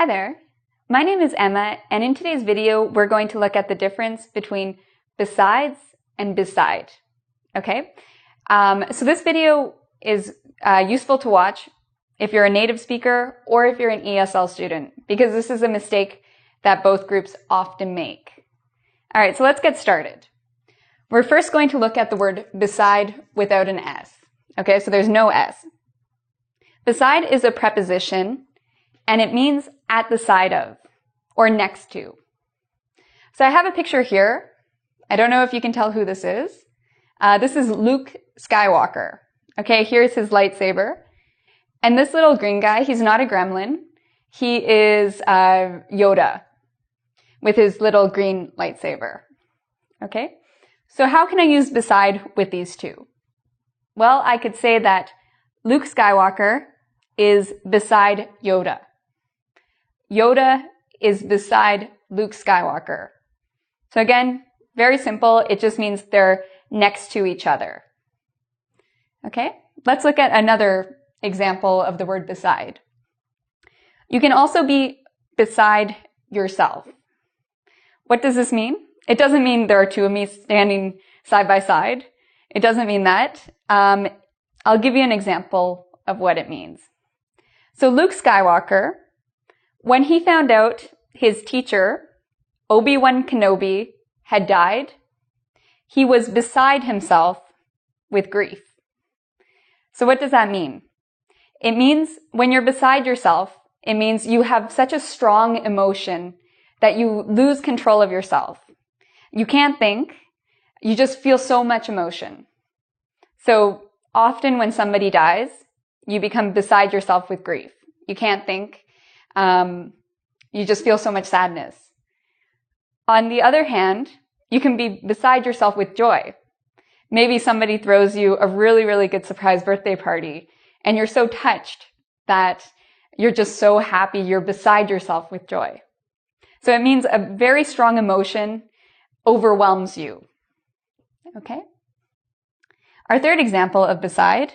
Hi there, my name is Emma, and in today's video we're going to look at the difference between besides and beside. Okay, so this video is useful to watch if you're a native speaker or if you're an ESL student, because this is a mistake that both groups often make. All right, so let's get started. We're first going to look at the word beside without an S. Okay, so there's no S. Beside is a preposition, and it means at the side of, or next to. So I have a picture here. I don't know if you can tell who this is. This is Luke Skywalker. Okay, here's his lightsaber. And this little green guy, he's not a gremlin. He is Yoda with his little green lightsaber. Okay, so how can I use beside with these two? Well, I could say that Luke Skywalker is beside Yoda. Yoda is beside Luke Skywalker. So again, very simple. It just means they're next to each other. Okay, let's look at another example of the word beside. You can also be beside yourself. What does this mean? It doesn't mean there are two of me standing side by side. It doesn't mean that. I'll give you an example of what it means. So Luke Skywalker, when he found out his teacher, Obi-Wan Kenobi, had died, he was beside himself with grief. So what does that mean? It means when you're beside yourself, it means you have such a strong emotion that you lose control of yourself. You can't think. You just feel so much emotion. So often when somebody dies, you become beside yourself with grief. You can't think. You just feel so much sadness. On the other hand, you can be beside yourself with joy. Maybe somebody throws you a really, really good surprise birthday party, and you're so touched that you're just so happy you're beside yourself with joy. So it means a very strong emotion overwhelms you. Okay? Our third example of beside,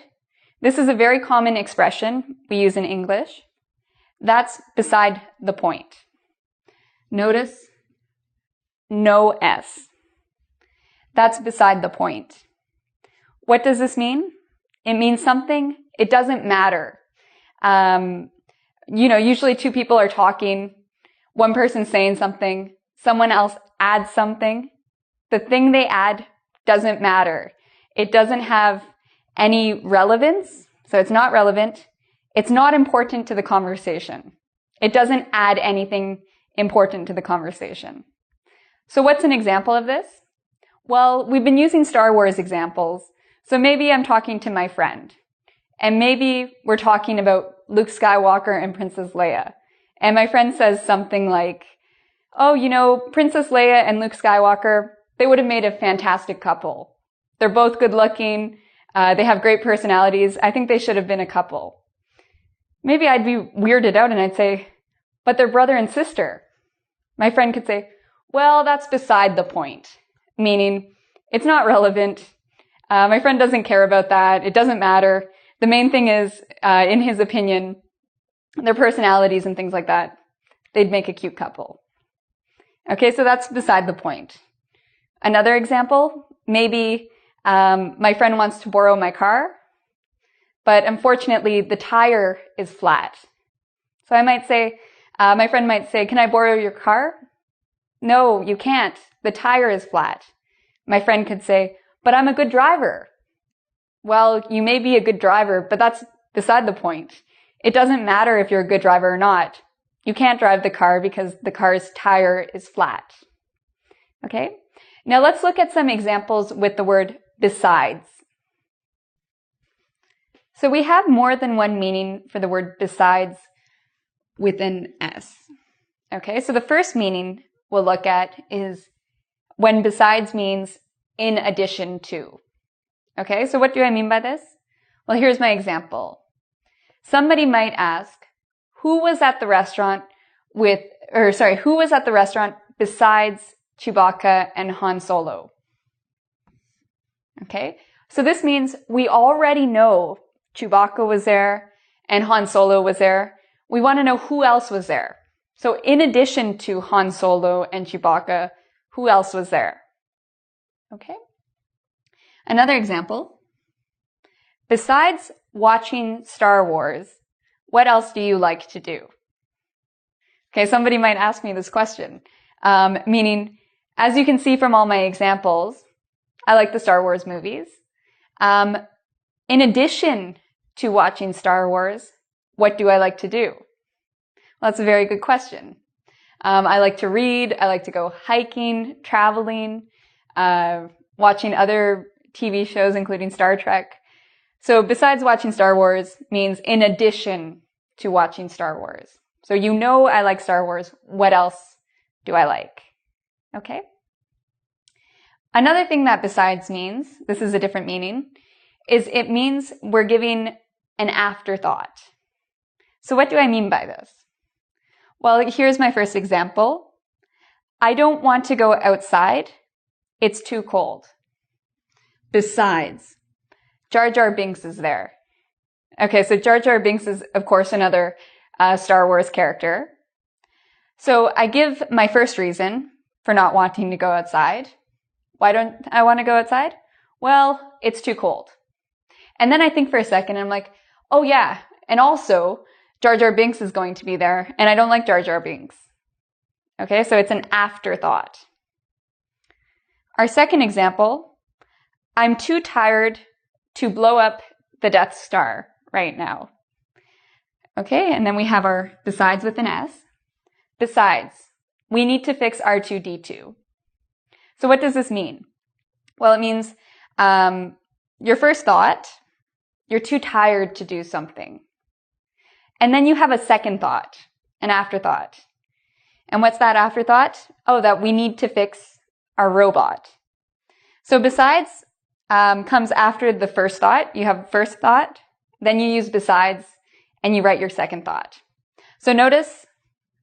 this is a very common expression we use in English. That's beside the point. Notice no S. That's beside the point. What does this mean? It means something, it doesn't matter. Usually two people are talking, one person's saying something, someone else adds something. The thing they add doesn't matter. It doesn't have any relevance, so it's not relevant. It's not important to the conversation. It doesn't add anything important to the conversation. So what's an example of this? Well, we've been using Star Wars examples. So maybe I'm talking to my friend. And maybe we're talking about Luke Skywalker and Princess Leia. And my friend says something like, oh, Princess Leia and Luke Skywalker, they would have made a fantastic couple. They're both good looking. They have great personalities. I think they should have been a couple. Maybe I'd be weirded out and I'd say, but they're brother and sister. My friend could say, well, that's beside the point. Meaning, it's not relevant. My friend doesn't care about that. It doesn't matter. The main thing is, in his opinion, their personalities and things like that, they'd make a cute couple. Okay, so that's beside the point. Another example, maybe my friend wants to borrow my car, but unfortunately the tire is flat. So I might say, my friend might say, can I borrow your car? No, you can't. The tire is flat. My friend could say, but I'm a good driver. Well, you may be a good driver, but that's beside the point. It doesn't matter if you're a good driver or not. You can't drive the car because the car's tire is flat. Okay? Now let's look at some examples with the word besides. So we have more than one meaning for the word besides with an S. Okay, so the first meaning we'll look at is when besides means in addition to. Okay, so what do I mean by this? Well, here's my example. Somebody might ask, who was at the restaurant besides Chewbacca and Han Solo? Okay, so this means we already know Chewbacca was there and Han Solo was there. We want to know who else was there. So in addition to Han Solo and Chewbacca, who else was there? Okay. Another example. Besides watching Star Wars, what else do you like to do? Okay, somebody might ask me this question, meaning, as you can see from all my examples, I like the Star Wars movies. In addition to watching Star Wars, what do I like to do? Well, that's a very good question. I like to read, I like to go hiking, traveling, watching other TV shows, including Star Trek. So besides watching Star Wars means in addition to watching Star Wars. So you know I like Star Wars. What else do I like? Okay. Another thing that besides means, this is a different meaning, is it means we're giving an afterthought. So what do I mean by this? Well, here's my first example. I don't want to go outside. It's too cold. Besides, Jar Jar Binks is there. Okay, so Jar Jar Binks is, of course, another Star Wars character. So I give my first reason for not wanting to go outside. Why don't I want to go outside? Well, it's too cold. And then I think for a second and I'm like, oh yeah, and also Jar Jar Binks is going to be there and I don't like Jar Jar Binks. Okay, so it's an afterthought. Our second example, I'm too tired to blow up the Death Star right now. Okay, and then we have our besides with an S. Besides, we need to fix R2-D2. So what does this mean? Well, it means your first thought, you're too tired to do something. And then you have a second thought, an afterthought. And what's that afterthought? Oh, that we need to fix our robot. So besides comes after the first thought. You have first thought, then you use besides, and you write your second thought. So notice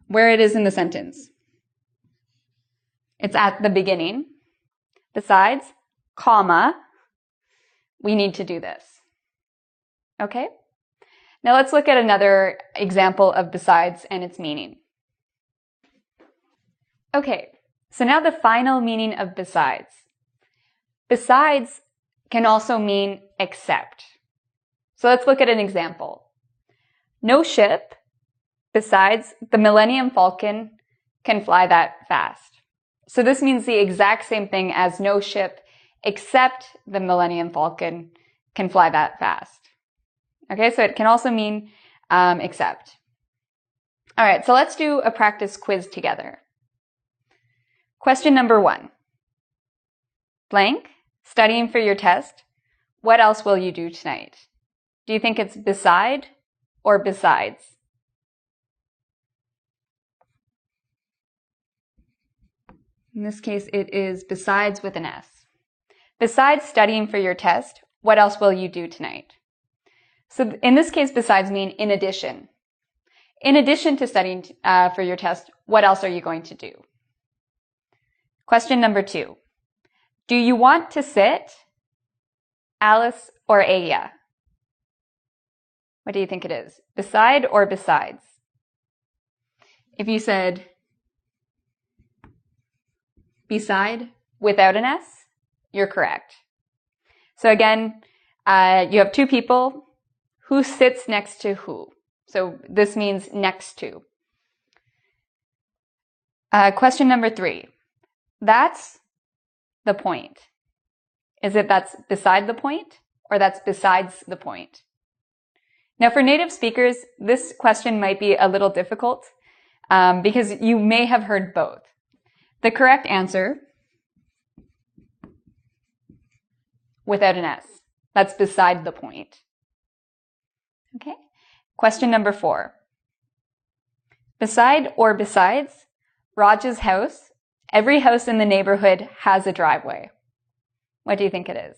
where it is in the sentence. It's at the beginning. Besides, comma, we need to do this. Okay? Now let's look at another example of besides and its meaning. Okay, so now the final meaning of besides. Besides can also mean except. So let's look at an example. No ship, besides the Millennium Falcon, can fly that fast. So this means the exact same thing as no ship except the Millennium Falcon can fly that fast. Okay, so it can also mean except. All right, so let's do a practice quiz together. Question number 1. Blank, studying for your test. What else will you do tonight? Do you think it's beside or besides? In this case, it is besides with an S. Besides studying for your test, what else will you do tonight? So in this case, besides mean in addition. In addition to studying for your test, what else are you going to do? Question number 2. Do you want to sit, Alice or Aya? What do you think it is? Beside or besides? If you said beside without an S, you're correct. So again, you have two people. Who sits next to who? So this means next to. Question number 3. That's the point. Is it that's beside the point or that's besides the point? Now for native speakers, this question might be a little difficult because you may have heard both. The correct answer, without an S, that's beside the point. Okay. Question number 4. Beside or besides Raj's house, every house in the neighborhood has a driveway. What do you think it is?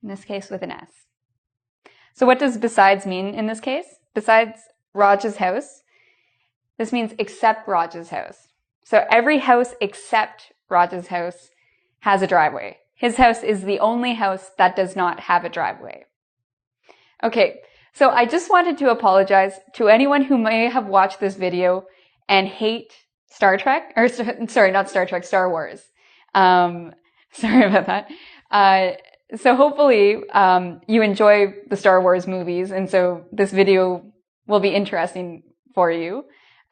In this case, with an S. So what does besides mean in this case? Besides Raj's house, this means except Raj's house. So every house except Raj's house has a driveway. His house is the only house that does not have a driveway. Okay, so I just wanted to apologize to anyone who may have watched this video and hate Star Trek, or sorry, not Star Trek, Star Wars. Sorry about that. So hopefully you enjoy the Star Wars movies, and so this video will be interesting for you.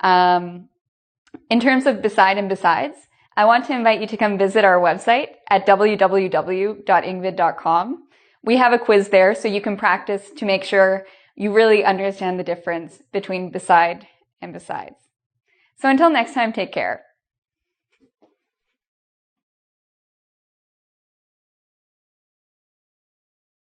In terms of beside and besides, I want to invite you to come visit our website at www.ingvid.com. We have a quiz there so you can practice to make sure you really understand the difference between beside and besides. So until next time, take care.